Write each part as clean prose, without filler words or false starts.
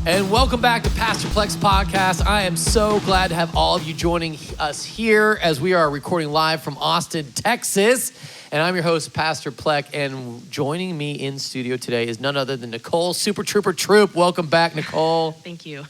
And welcome back to Pastor Plek's podcast. I am so glad to have all of you joining us here as we are recording live from Austin, Texas. And I'm your host, Pastor Plek, and joining me in studio today is none other than Nicole, Super Trooper Troup. Welcome back, Nicole. Thank you.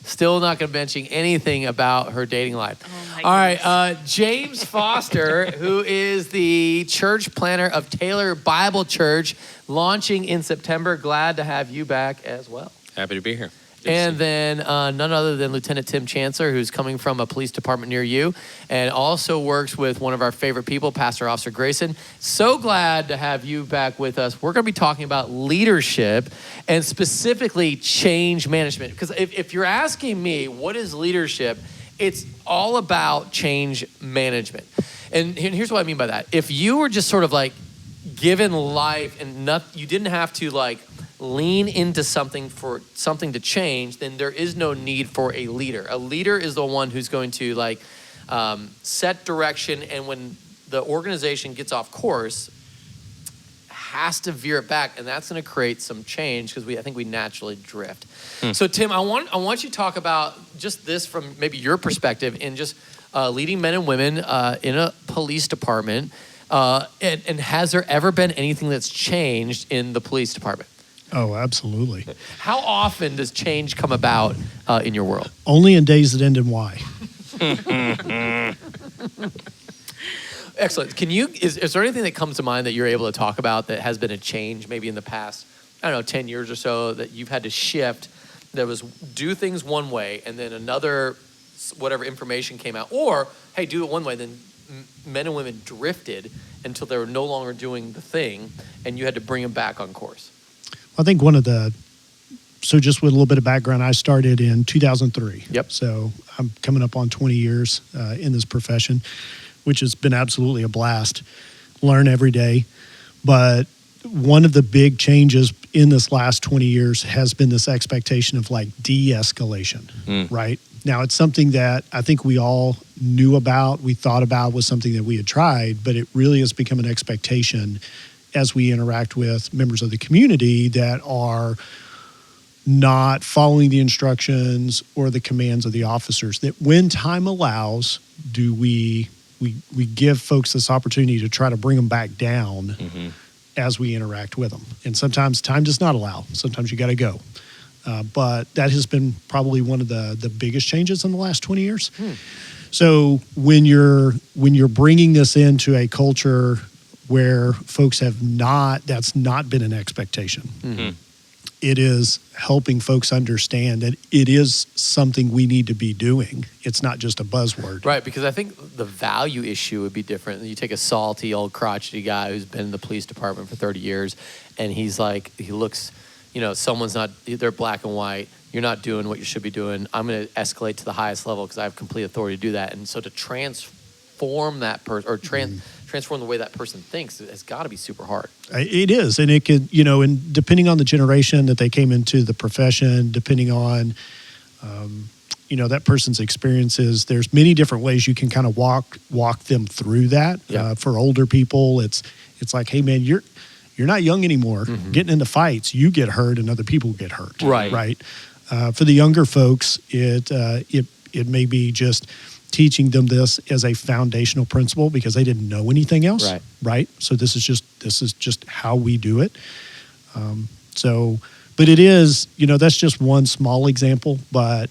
Still not going to mention anything about her dating life. Oh my All right, James Foster, who is the church planner of Taylor Bible Church, launching in September. Glad to have you back as well. Happy to be here. And then none other than Lieutenant Tim Chancellor, who's coming from a police department near you and also works with one of our favorite people, Pastor Officer Grayson. So glad to have you back with us. We're going to be talking about leadership and specifically change management. Because if you're asking me, what is leadership? It's all about change management. And here's what I mean by that. If you were just sort of like given life and you didn't have to like lean into something for something to change, then there is no need for a leader. A leader is the one who's going to like set direction, and when the organization gets off course, has to veer it back, and that's going to create some change because I think we naturally drift. So Tim, I want you to talk about just this from maybe your perspective in just leading men and women in a police department, and has there ever been anything that's changed in the police department? Oh, absolutely. How often does change come about in your world? Only in days that end in Y. Excellent. Is there anything that comes to mind that you're able to talk about that has been a change maybe in the past, 10 years or so that you've had to shift, that was do things one way and then another, whatever information came out, or, hey, do it one way, then men and women drifted until they were no longer doing the thing and you had to bring them back on course? I think so just with a little bit of background, I started in 2003. Yep. So I'm coming up on 20 years in this profession, which has been absolutely a blast. Learn every day. But one of the big changes in this last 20 years has been this expectation of like de-escalation, right? Now, it's something that I think we all knew about, we thought about, was something that we had tried, but it really has become an expectation as we interact with members of the community that are not following the instructions or the commands of the officers, that when time allows, do we give folks this opportunity to try to bring them back down as we interact with them. And sometimes time does not allow. Sometimes you got to go. But that has been probably one of the biggest changes in the last 20 years. So when you're bringing this into a culture where folks that's not been an expectation. It is helping folks understand that it is something we need to be doing. It's not just a buzzword. Right, because I think the value issue would be different. You take a salty, old, crotchety guy who's been in the police department for 30 years, and he looks, someone's not, they're black and white, you're not doing what you should be doing, I'm going to escalate to the highest level because I have complete authority to do that. And so to transform that person, or transform the way that person thinks, has got to be super hard. It is, and it could, and depending on the generation that they came into the profession, depending on, that person's experiences, there's many different ways you can kind of walk them through that. Yeah. For older people, it's like, hey man, you're not young anymore. Getting into fights, you get hurt and other people get hurt. Right. For the younger folks, it may be just teaching them this as a foundational principle because they didn't know anything else. Right. So this is just how we do it. But it is, that's just one small example, but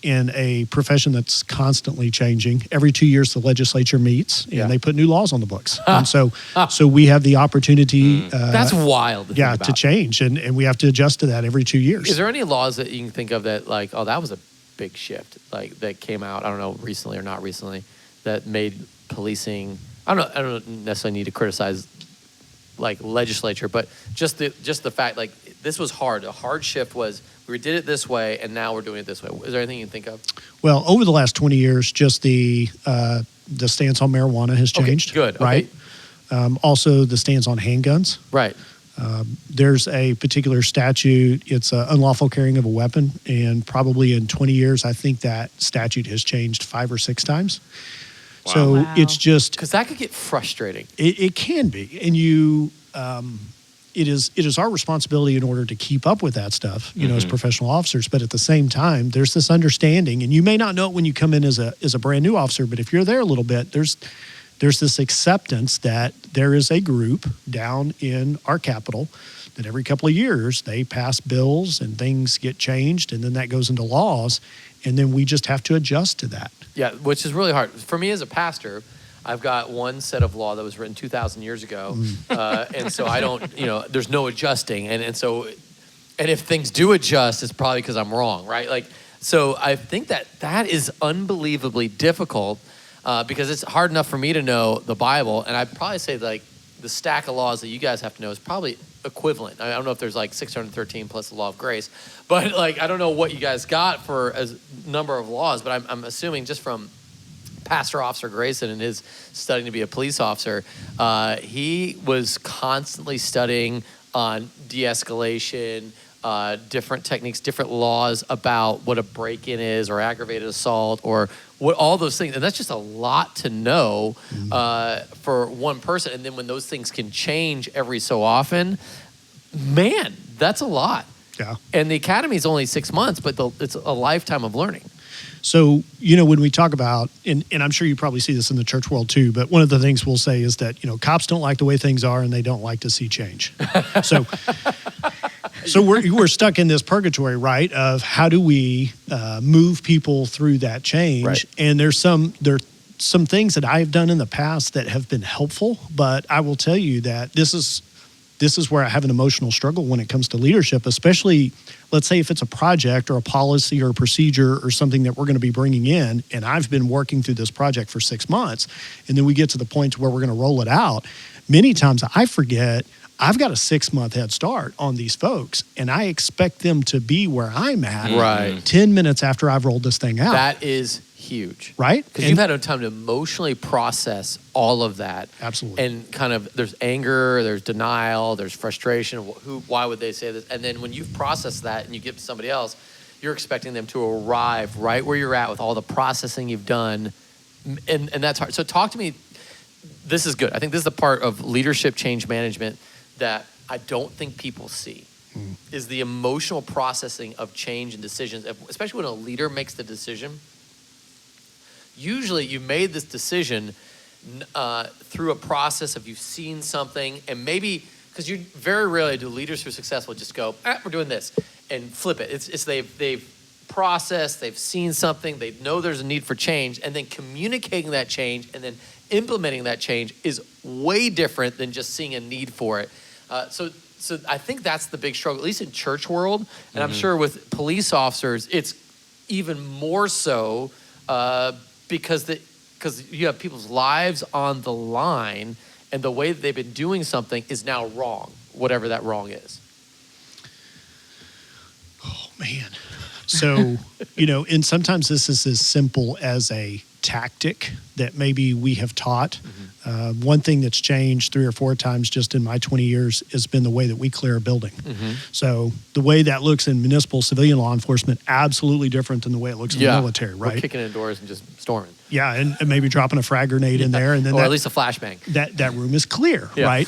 in a profession that's constantly changing, every 2 years the legislature meets and they put new laws on the books. And so we have the opportunity. That's wild. To change. And we have to adjust to that every 2 years. Is there any laws that you can think of that like, oh, that was a big shift, like that came out, I don't know, recently or not recently, that made policing, I don't necessarily need to criticize like legislature, but just the fact, like, this was hard. A hard shift was we did it this way and now we're doing it this way. Is there anything you can think of? Well, over the last 20 years, just the stance on marijuana has changed. Okay, good. Right. Okay. Also the stance on handguns. Right. There's a particular statute, it's unlawful carrying of a weapon, and probably in 20 years, I think that statute has changed 5 or 6 times. Wow. So it's just... Because that could get frustrating. It can be. And you, it is our responsibility in order to keep up with that stuff, as professional officers. But at the same time, there's this understanding, and you may not know it when you come in as a brand new officer, but if you're there a little bit, there's this acceptance that there is a group down in our capital that every couple of years they pass bills and things get changed, and then that goes into laws, and then we just have to adjust to that. Yeah, which is really hard. For me as a pastor, I've got one set of law that was written 2,000 years ago, and so I don't, there's no adjusting, and if things do adjust, it's probably because I'm wrong, right? Like, so I think that is unbelievably difficult because it's hard enough for me to know the Bible, and I'd probably say like the stack of laws that you guys have to know is probably equivalent. I don't know if there's like 613 plus the law of grace, but like I don't know what you guys got for a number of laws, but I'm assuming just from Pastor Officer Grayson and his studying to be a police officer, he was constantly studying on de-escalation, different techniques, different laws about what a break-in is or aggravated assault or what all those things. And that's just a lot to know for one person. And then when those things can change every so often, man, that's a lot. Yeah. And the academy is only 6 months, but it's a lifetime of learning. So, when we talk about, and I'm sure you probably see this in the church world too, but one of the things we'll say is that, cops don't like the way things are and they don't like to see change. So we're stuck in this purgatory, right, of how do we move people through that change? Right. And there's some things that I've done in the past that have been helpful, but I will tell you that this is where I have an emotional struggle when it comes to leadership, especially, let's say if it's a project or a policy or a procedure or something that we're going to be bringing in, and I've been working through this project for 6 months, and then we get to the point where we're going to roll it out. Many times I forget I've got a 6-month head start on these folks, and I expect them to be where I'm at 10 minutes after I've rolled this thing out. That is huge. Right? Because you've had a time to emotionally process all of that. Absolutely. And kind of there's anger, there's denial, there's frustration. Why would they say this? And then when you've processed that and you give it to somebody else, you're expecting them to arrive right where you're at with all the processing you've done. And that's hard. So talk to me. This is good. I think this is the part of leadership change management that I don't think people see is the emotional processing of change and decisions, especially when a leader makes the decision. Usually you made this decision through a process of you've seen something, and maybe, because you very rarely do leaders who are successful just go, we're doing this, and flip it. It's they've processed, they've seen something, they know there's a need for change, and then communicating that change and then implementing that change is way different than just seeing a need for it. So I think that's the big struggle, at least in church world, and I'm sure with police officers, it's even more so because you have people's lives on the line, and the way that they've been doing something is now wrong, whatever that wrong is. Oh, man. So, and sometimes this is as simple as a tactic that maybe we have taught. One thing that's changed 3 or 4 times just in my 20 years has been the way that we clear a building. So the way that looks in municipal civilian law enforcement, absolutely different than the way it looks in the military, right? We're kicking in doors and just storming. Yeah, and maybe dropping a frag grenade in there, and then or at least a flashbang. That room is clear, right?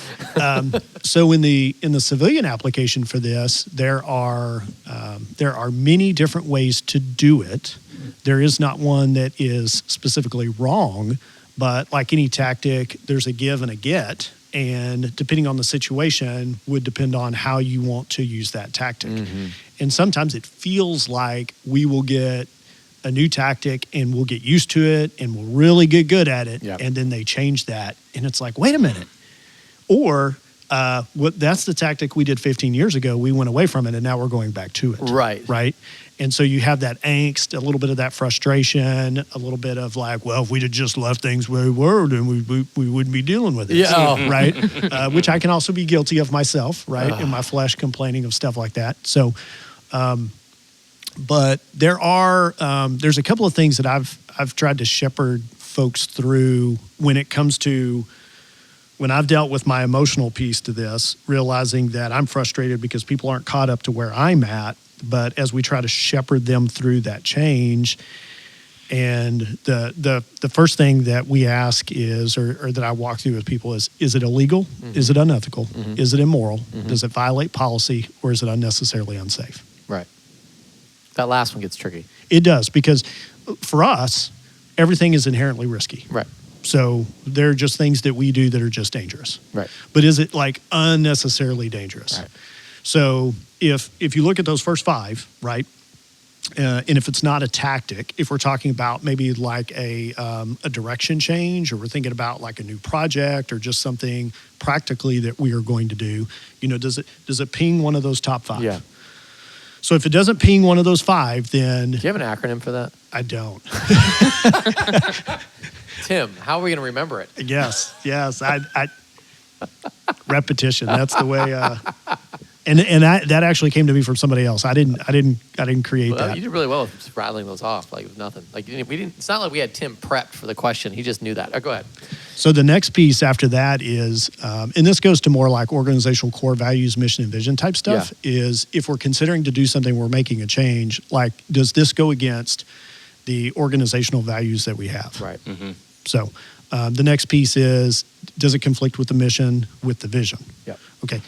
So in the civilian application for this, there are many different ways to do it. There is not one that is specifically wrong, but like any tactic, there's a give and a get, and depending on the situation would depend on how you want to use that tactic. And sometimes it feels like we will get a new tactic and we'll get used to it and we'll really get good at it, and then they change that, and it's like, wait a minute. Or that's the tactic we did 15 years ago. We went away from it, and now we're going back to it. Right. And so you have that angst, a little bit of that frustration, a little bit of like, well, if we'd have just left things where we were, then we wouldn't be dealing with it. Right? Which I can also be guilty of myself, right? In my flesh complaining of stuff like that. So, but there's a couple of things that I've tried to shepherd folks through when it comes to when I've dealt with my emotional piece to this, realizing that I'm frustrated because people aren't caught up to where I'm at. But as we try to shepherd them through that change, And the first thing that we ask is, or that I walk through with people is it illegal? Is it unethical? Is it immoral? Does it violate policy? Or is it unnecessarily unsafe? Right. That last one gets tricky. It does, because for us, everything is inherently risky. Right. So they're just things that we do that are just dangerous. Right. But is it like unnecessarily dangerous? Right. So if you look at those first 5, right, and if it's not a tactic, if we're talking about maybe like a direction change, or we're thinking about like a new project or just something practically that we are going to do, does it ping one of those top 5? Yeah. So if it doesn't ping one of those 5, then Do you have an acronym for that? I don't. Tim, how are we going to remember it? Yes. I repetition. That's the way. And that actually came to me from somebody else. I didn't create Well, that. you did really well with just rattling those off like it was nothing. Like we didn't. It's not like we had Tim prepped for the question. He just knew that. Go ahead. So the next piece after that is, and this goes to more like organizational core values, mission, and vision type stuff, is if we're considering to do something, we're making a change, like does this go against the organizational values that we have? Right. So the next piece is, does it conflict with the mission, with the vision? Yep. Okay.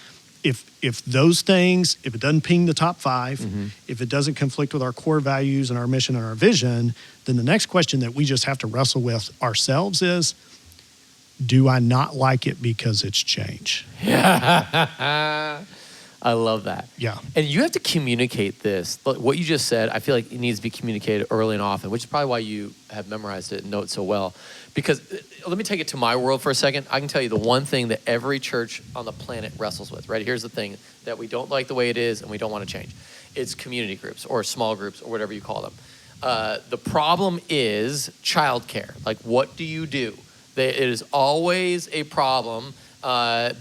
If those things, if it doesn't ping the top 5, if it doesn't conflict with our core values and our mission and our vision, then the next question that we just have to wrestle with ourselves is, do I not like it because it's change? I love that. Yeah. And you have to communicate this. What you just said, I feel like it needs to be communicated early and often, which is probably why you have memorized it and know it so well. Because let me take it to my world for a second. I can tell you the one thing that every church on the planet wrestles with, right? Here's the thing that we don't like the way it is and we don't want to change. It's community groups or small groups or whatever you call them. The problem is childcare. Like, what do you do? It is always a problem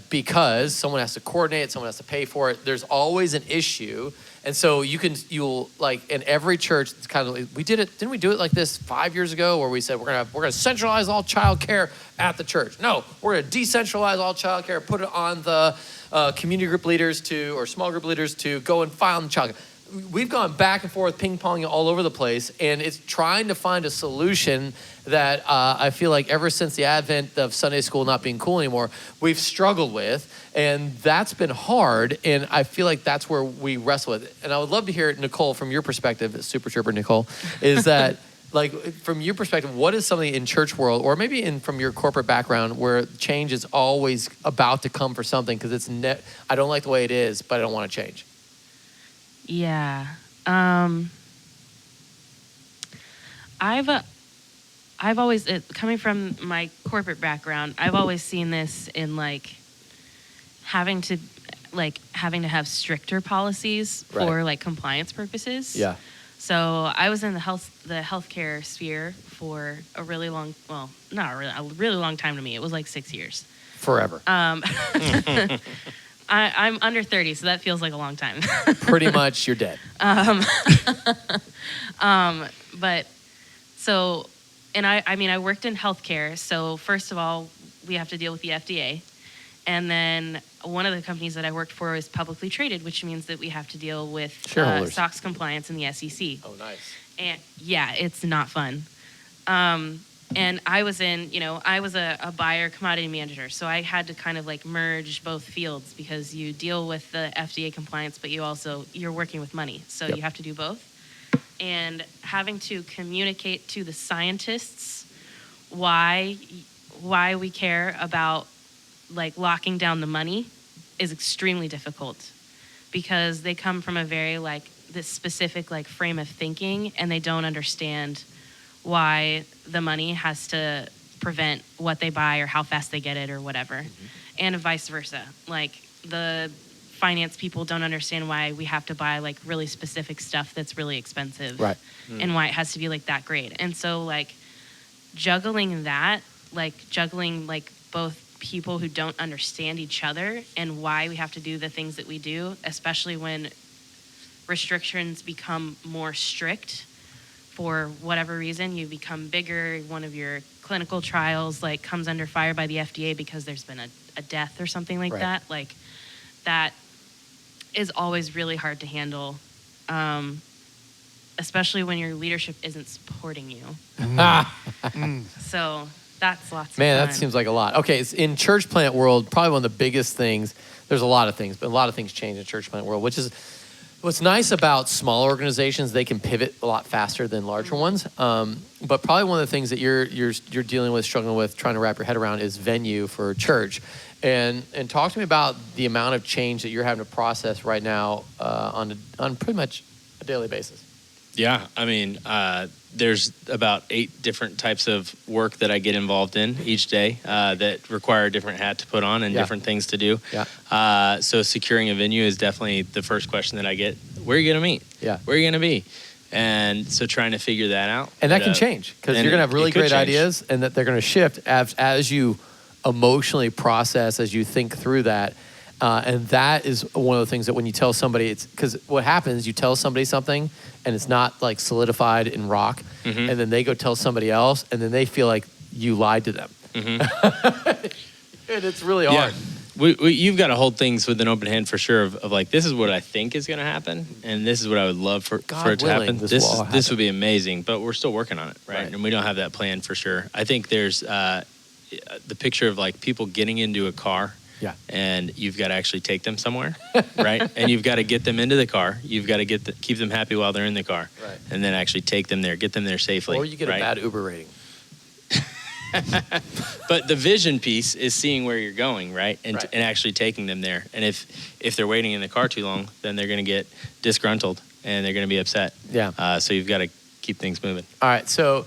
because someone has to coordinate it, someone has to pay for it. There's always an issue. And so you'll like in every church, it's kind of like, we did it, didn't we do it like this 5 years ago where we said we're gonna centralize all child care at the church? No, we're gonna decentralize all child care, put it on the community group leaders or small group leaders to go and file the child care. We've gone back and forth, ping-ponging all over the place, and it's trying to find a solution that I feel like ever since the advent of Sunday school not being cool anymore, we've struggled with, and that's been hard, and I feel like that's where we wrestle with it. And I would love to hear, Nicole, from your perspective, Super Trooper Nicole, is that, like, from your perspective, what is something in church world, or maybe from your corporate background, where change is always about to come for something, because I don't like the way it is, but I don't want to change? Yeah. I've always, coming from my corporate background, I've always seen this in like having to have stricter policies for like compliance purposes. Yeah. So I was in the healthcare sphere for a really long, well, not really, a really long time to me. It was like 6 years. Forever. I'm under 30, so that feels like a long time. Pretty much, you're dead. But so, and I worked in healthcare. So first of all, we have to deal with the FDA. And then one of the companies that I worked for is publicly traded, which means that we have to deal with SOX compliance and the SEC. Oh, nice. And yeah, it's not fun. And I was a buyer commodity manager. So I had to kind of like merge both fields because you deal with the FDA compliance, but you're working with money. So you have to do both. And having to communicate to the scientists why we care about like locking down the money is extremely difficult because they come from a very like this specific like frame of thinking and they don't understand why the money has to prevent what they buy or how fast they get it or whatever. And vice versa. Like the finance people don't understand why we have to buy like really specific stuff that's really expensive. Right. And why it has to be like that great. And so like juggling both people who don't understand each other and why we have to do the things that we do, especially when restrictions become more strict for whatever reason, you become bigger, one of your clinical trials like comes under fire by the FDA because there's been a death or something like that. Like that is always really hard to handle. especially when your leadership isn't supporting you. So that's lots of Man, fun. that seems like a lot. Okay, in church plant world, probably one of the biggest things, there's a lot of things, but a lot of things change in church plant world, which is what's nice about small organizations. They can pivot a lot faster than larger ones. But probably one of the things that you're dealing with, struggling with, trying to wrap your head around is venue for church. And talk to me about the amount of change that you're having to process right now on pretty much a daily basis. Yeah, I mean, there's about 8 different types of work that I get involved in each day that require a different hat to put on and different things to do. Yeah. So securing a venue is definitely the first question that I get. Where are you going to meet? Yeah. Where are you going to be? And so trying to figure that out. And that can change because you're going to have really great ideas and that they're going to shift as you emotionally process, as you think through that. And that is one of the things that when you tell somebody, it's because what happens, you tell somebody something and it's not like solidified in rock, and then they go tell somebody else and then they feel like you lied to them. And it's really hard. You've got to hold things with an open hand for sure of like, this is what I think is going to happen, and this is what I would love for it to happen. This would be amazing, but we're still working on it, right? And we don't have that plan for sure. I think there's the picture of like people getting into a car. Yeah. And you've got to actually take them somewhere, right? And you've got to get them into the car. You've got to keep them happy while they're in the car. Right. And then actually take them there, get them there safely. Or you get a bad Uber rating. But the vision piece is seeing where you're going, right? And actually taking them there. And if they're waiting in the car too long, then they're going to get disgruntled and they're going to be upset. Yeah. So you've got to keep things moving. All right. So,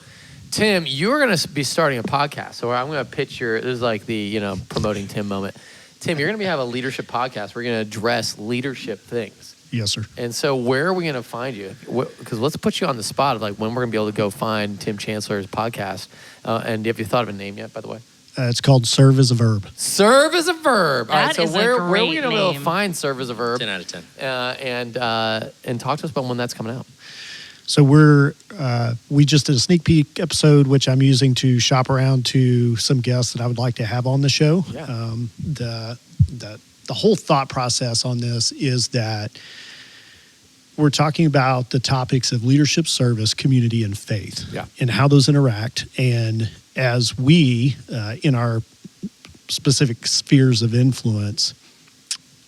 Tim, you're going to be starting a podcast. So I'm going to pitch this is like the, promoting Tim moment. Tim, you're going to have a leadership podcast. We're going to address leadership things. Yes, sir. And so where are we going to find you? Because let's put you on the spot of like when we're going to be able to go find Tim Chancellor's podcast. And have you thought of a name yet, by the way? It's called Serve as a Verb. Serve as a Verb. All right, so That is a where are we great going to be able to name. find Serve as a Verb? 10 out of 10. And talk to us about when that's coming out. So we just did a sneak peek episode, which I'm using to shop around to some guests that I would like to have on the show. Yeah. The whole thought process on this is that we're talking about the topics of leadership, service, community, and faith, and how those interact. And as we, in our specific spheres of influence,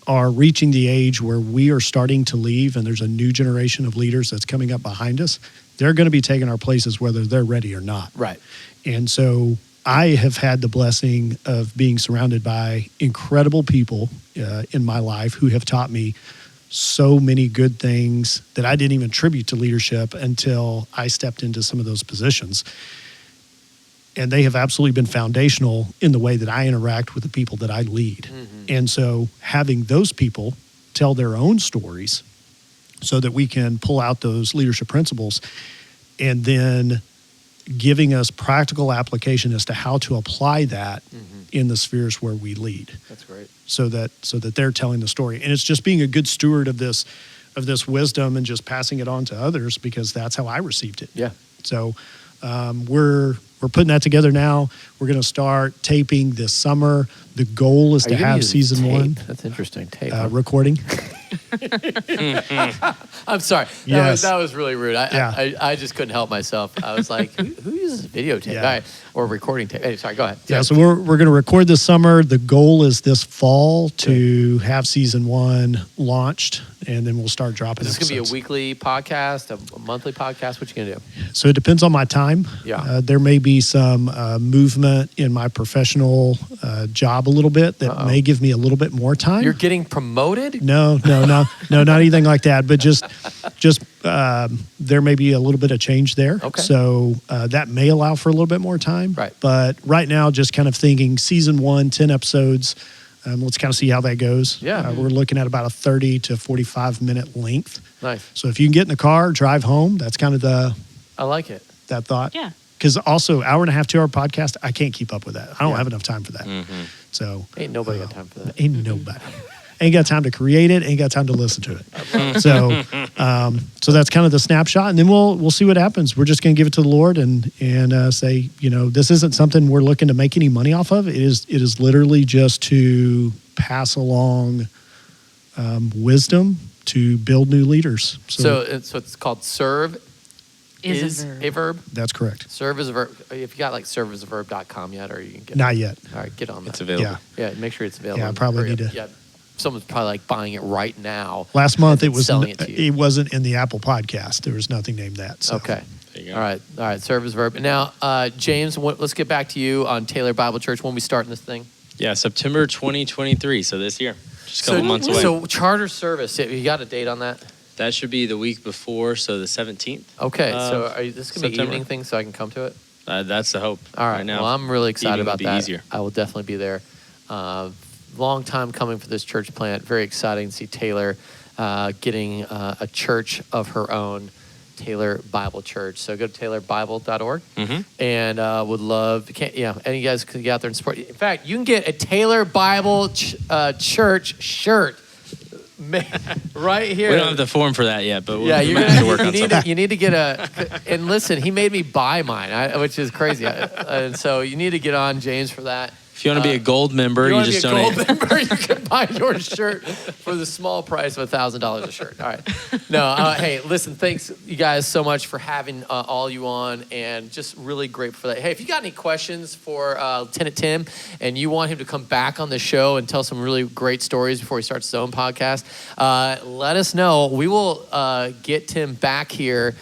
are reaching the age where we are starting to leave and there's a new generation of leaders that's coming up behind us, they're going to be taking our places whether they're ready or not. Right. And so I have had the blessing of being surrounded by incredible people in my life who have taught me so many good things that I didn't even attribute to leadership until I stepped into some of those positions. And they have absolutely been foundational in the way that I interact with the people that I lead. Mm-hmm. And so having those people tell their own stories so that we can pull out those leadership principles and then giving us practical application as to how to apply that in the spheres where we lead. That's great. So that they're telling the story. And it's just being a good steward of this wisdom and just passing it on to others because that's how I received it. Yeah. So we're putting that together now. We're going to start taping this summer. The goal is to have season tape? 1. That's interesting. Tape. Recording. I'm sorry. Yes. That was really rude. Yeah. I just couldn't help myself. I was like, who uses videotape? Yeah. All right. Or recording tape. Hey, sorry, go ahead. Yeah, so we're going to record this summer. The goal is this fall to have season 1 launched, and then we'll start dropping Is this going episodes. to be a weekly podcast, a monthly podcast? What you going to do? So it depends on my time. Yeah. There may be some movement in my professional job a little bit that may give me a little bit more time. You're getting promoted? No, not anything like that. But just there may be a little bit of change there. Okay. So that may allow for a little bit more time. Right. But right now, just kind of thinking season 1, 10 episodes. Let's kind of see how that goes. Yeah. We're looking at about a 30 to 45 minute length. Nice. So if you can get in the car, drive home, that's kind of I like it. that thought. Yeah. Because also, 1.5 to 2 hour podcast, I can't keep up with that. I don't Yeah. have enough time for that. So Ain't nobody got time for that. ain't nobody. Ain't got time to create it. Ain't got time to listen to it. So that's kind of the snapshot, and then we'll see what happens. We're just going to give it to the Lord and say, this isn't something we're looking to make any money off of. It is literally just to pass along wisdom to build new leaders. So it's called Serve Is a verb. That's correct. Serve is a verb. If you got like serveasaverb.com yet, or you can get Not yet. All right, get on that. It's available. Yeah. Yeah, make sure it's available. Yeah, I probably Hurry need up. to. Yeah, someone's probably like buying it right now. Last month and it was selling it to you. it wasn't in the Apple podcast. There was nothing named that. So. Okay. There you go. All right. Serve as a verb. And now, James, let's get back to you on Taylor Bible Church. When we starting this thing? Yeah, September 2023. So this year, just a couple months away. So charter service. You got a date on that? That should be the week before, so the 17th. Okay. So this going to be an September. evening thing, so I can come to it. That's the hope. All right. now. Well, I'm really excited Evening would about be that. easier. I will definitely be there. Long time coming for this church plant. Very exciting to see Taylor getting a church of her own, Taylor Bible Church. So go to taylorbible.org and would love, any of you guys can get out there and support. In fact, you can get a Taylor Bible Church shirt right here. We don't have the form for that yet, but Yeah, we you're might gonna have to work on something. you need to get and listen, he made me buy mine, which is crazy. And so you need to get on James for that. If you want to be a gold member, you just donate. Gold member, you can buy your shirt for the small price of $1,000 a shirt. All right. No, hey, listen, thanks you guys so much for having all you on, and just really grateful for that. Hey, if you got any questions for Lieutenant Tim and you want him to come back on the show and tell some really great stories before he starts his own podcast, let us know. We will get Tim back here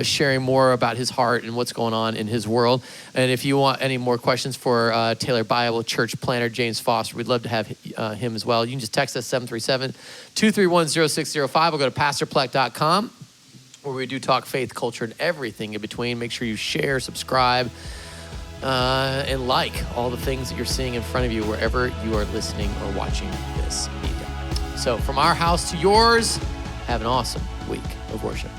sharing more about his heart and what's going on in his world. And if you want any more questions for Taylor Bible Church planner James Foster, we'd love to have him as well. You can just text us 737-231-0605 or go to pastorplek.com, where we do talk faith, culture, and everything in between. Make sure you share, subscribe, and like all the things that you're seeing in front of you wherever you are listening or watching this media. So from our house to yours, have an awesome week of worship.